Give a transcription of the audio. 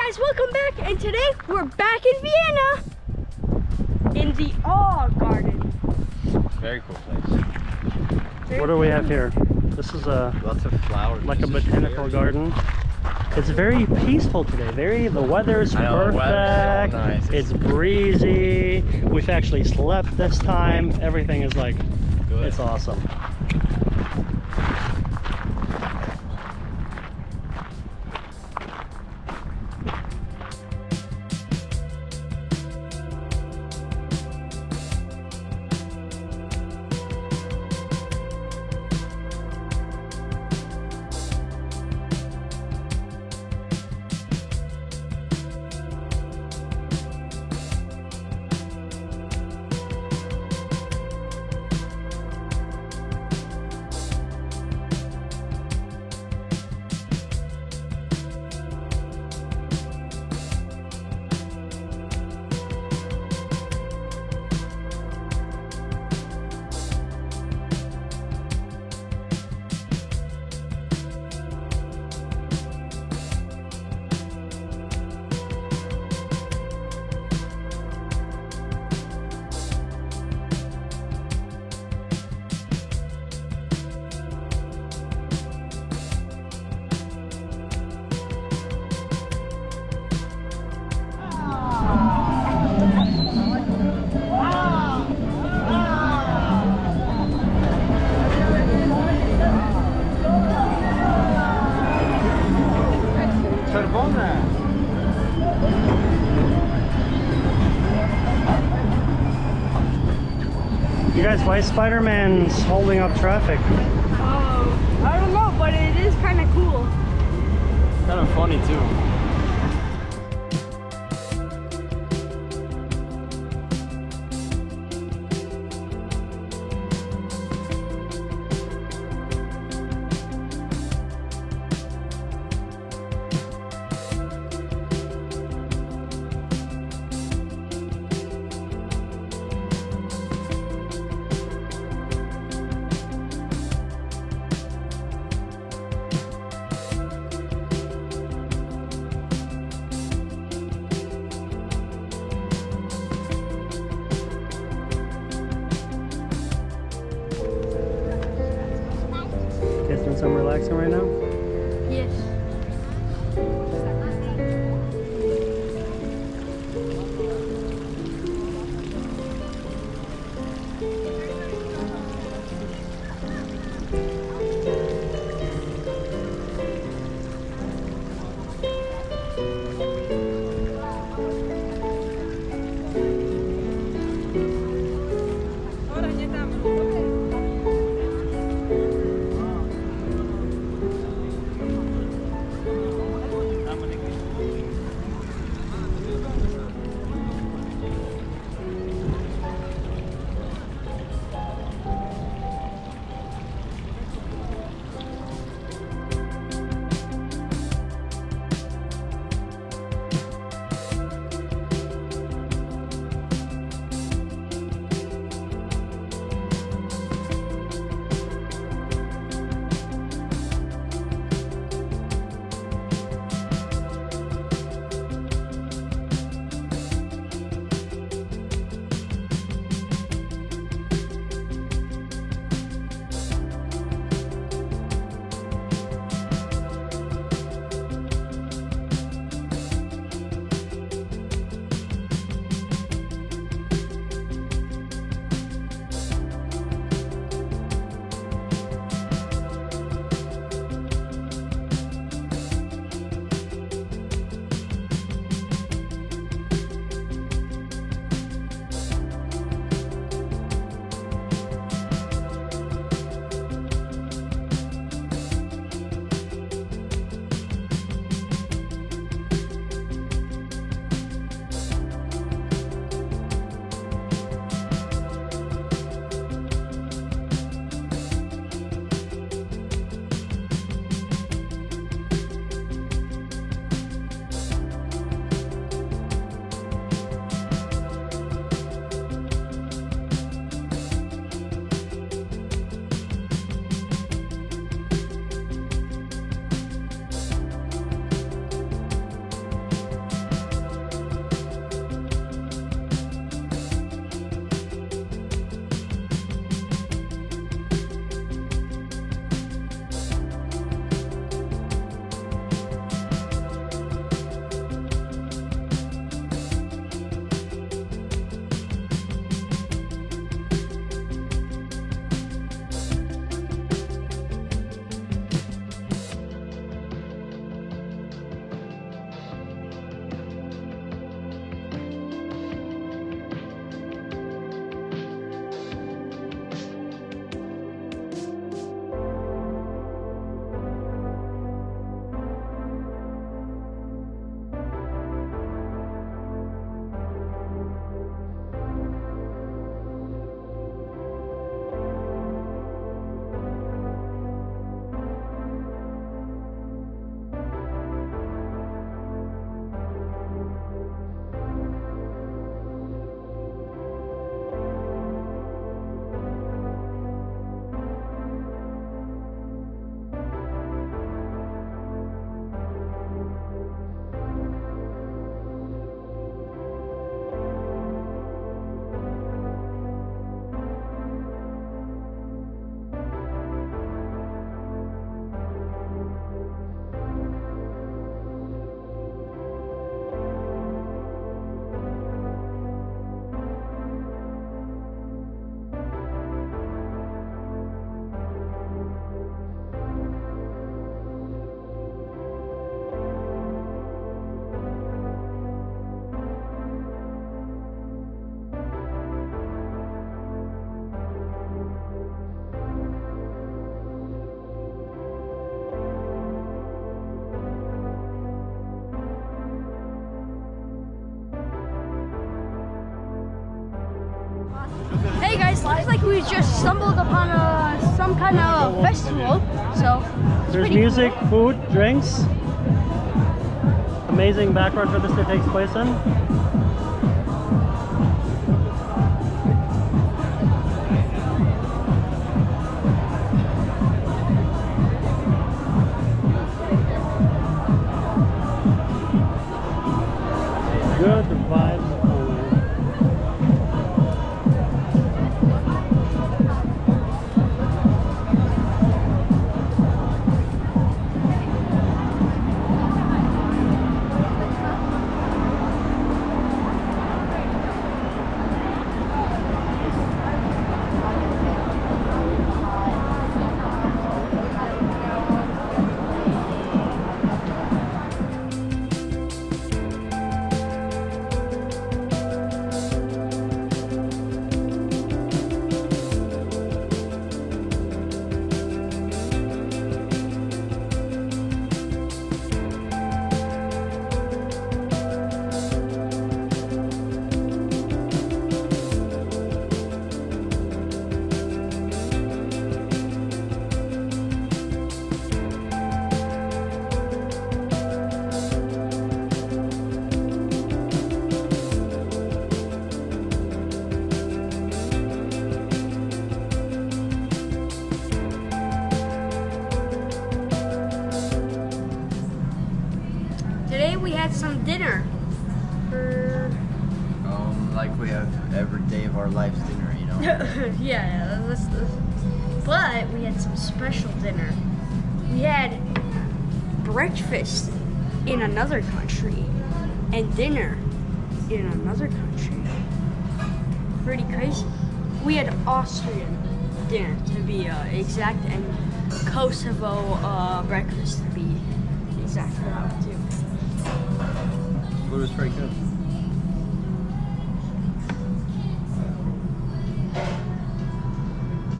guys, welcome back, and today we're back in Vienna in the Awe Garden. Very cool place. What do we have here? This is Lots of flowers. like a botanical garden. It's very peaceful today. The weather's perfect. Weather's so nice. It's breezy. We've actually slept this time. Everything is like, Good. it's awesome. You guys, why Spider-Man's holding up traffic? I don't know, but it is kind of cool. Kind of funny too. You guys doing some relaxing right now? Yes. we just stumbled upon some kind of festival. So it's There's pretty music, cool. food, drinks. Amazing background for this to take place in. Good vibes only. Today we had some dinner. Like we have every day of our lives dinner, you know. Yeah, but we had some special dinner. We had breakfast in another country and dinner in another country. Pretty crazy. We had Austrian dinner to be exact, and Kosovo breakfast to be exact too. Food was pretty good.